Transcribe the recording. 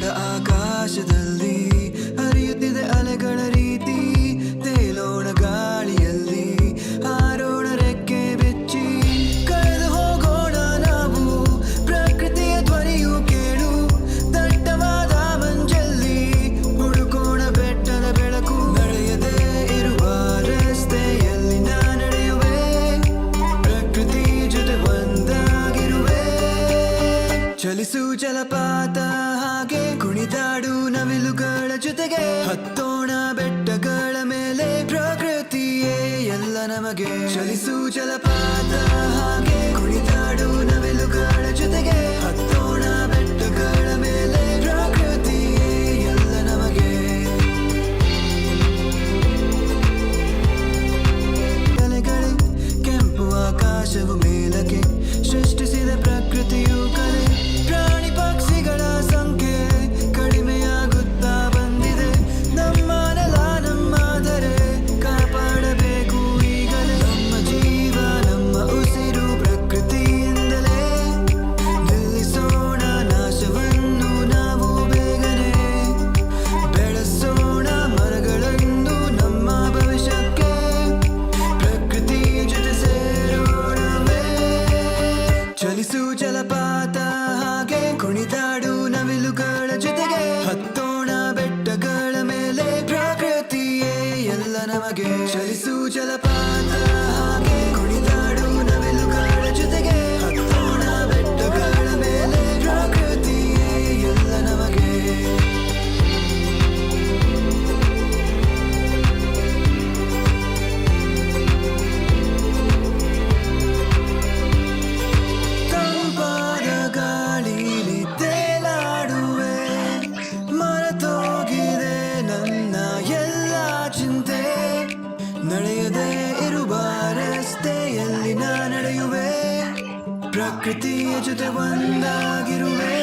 ಮೋಡ ಆಕಾಶದಲ್ಲಿ ಹರಿಯುತ್ತಿದೆ ಅಲೆಗಳ ರೀತಿ, ತೇಲೋಣ ಗಾಳಿಯಲ್ಲಿ ಹಾರೋಣ ರೆಕ್ಕೆ ಬೆಚ್ಚಿ, ಕಳೆದು ಹೋಗೋಣ ನಾವು ಪ್ರಕೃತಿಯ ಧ್ವನಿಯು ಕೇಳು, ದಟ್ಟವಾದ ಮಂಜಲ್ಲಿ ಹುಡುಕೋಣ ಬೆಟ್ಟದ ಬೆಳಕು, ನಡೆಯದೇ ಇರುವ ರಸ್ತೆಯಲ್ಲಿ ನಾ ನಡೆಯುವೆ, ಪ್ರಕೃತಿ ಜೊತೆ ಒಂದಾಗಿರುವೆ. ಚಲಿಸು ಜಲಪಾತ ಹಾಗೆ ಕುಣಿದಾಡು ನವಿಲುಗಳ ಜೊತೆಗೆ, ಹತ್ತೋಣ ಬೆಟ್ಟಗಳ ಮೇಲೆ ಪ್ರಕೃತಿಯೇ ಎಲ್ಲ ನಮಗೆ. ಚಲಿಸು ಜಲಪಾತ ಹಾಗೆ ಕುಣಿದಾಡು ನವಿಲುಗಳ ಜೊತೆಗೆ, ಹತ್ತೋಣ ಬೆಟ್ಟಗಳ ಮೇಲೆ ಪ್ರಕೃತಿಯೇ ಎಲ್ಲ ನಮಗೆ. ಅಲೆಗಳೇ ಕೆಂಪು ಆಕಾಶವು ಮೇಲಕ್ಕೆ ಸೃಷ್ಟಿಸಿದ ಪ್ರಕೃತಿಯು ಕಲೆ, ಪ್ರಾಣಿ ಪಕ್ಷಿಗಳ ಸಂಖ್ಯೆ ಕಡಿಮೆಯಾಗುತ್ತಾ ಬಂದಿದೆ, ನಮ್ಮ ನೆಲ ನಮ್ಮಾದರೆ ಕಾಪಾಡಬೇಕು ಈಗಲೇ. ನಮ್ಮ ಜೀವ ನಮ್ಮ ಉಸಿರು ಪ್ರಕೃತಿಯಿಂದಲೇ, ನಿಲ್ಲಿಸೋಣ ನಾಶವನ್ನು ನಾವು ಬೇಗನೆ, ಬೆಳೆಸೋಣ ಮರಗಳನ್ನು ನಮ್ಮ ಭವಿಷ್ಯಕ್ಕೆ, ಪ್ರಕೃತಿಯ ಜೊತೆ ಸೇರೋಣವೇ. ಚಲಿಸು ಜಲಪಾತ ಹಾಗೆ ಕುಣಿದಾಡು ನವಿಲುಗಳ ಜೊತೆಗೆ, ಹತ್ತೋಣ ಬೆಟ್ಟಗಳ ಮೇಲೆ ಪ್ರಕೃತಿಯೇ ಎಲ್ಲ ನಮಗೆ. ಚಲಿಸು ಜಲಪಾತ ಹಾಗೆ ಕುಣಿದಾಡು ನವಿಲುಗಳ ಜೊತೆಗೆ, ಹತ್ತೋಣ ಬೆಟ್ಟಗಳ ಮೇಲೆ ಪ್ರಕೃತಿಯೇ ಎಲ್ಲ ನಮಗೆ. ತಂಪಾದ ಗಾಳಿಲಿ ತೇಲಾಡುವೆ, ಮರೆತೋಗಿದೆ ನನ್ನ ಎಲ್ಲ ಚಿಂತೆ, ನಡೆಯದೇ ಇರುವ ರಸ್ತೆಯಲ್ಲಿ ನಾ ನಡೆಯುವೆ, ಪ್ರಕೃತಿಯ ಜೊತೆ ಒಂದಾಗಿರುವೆ.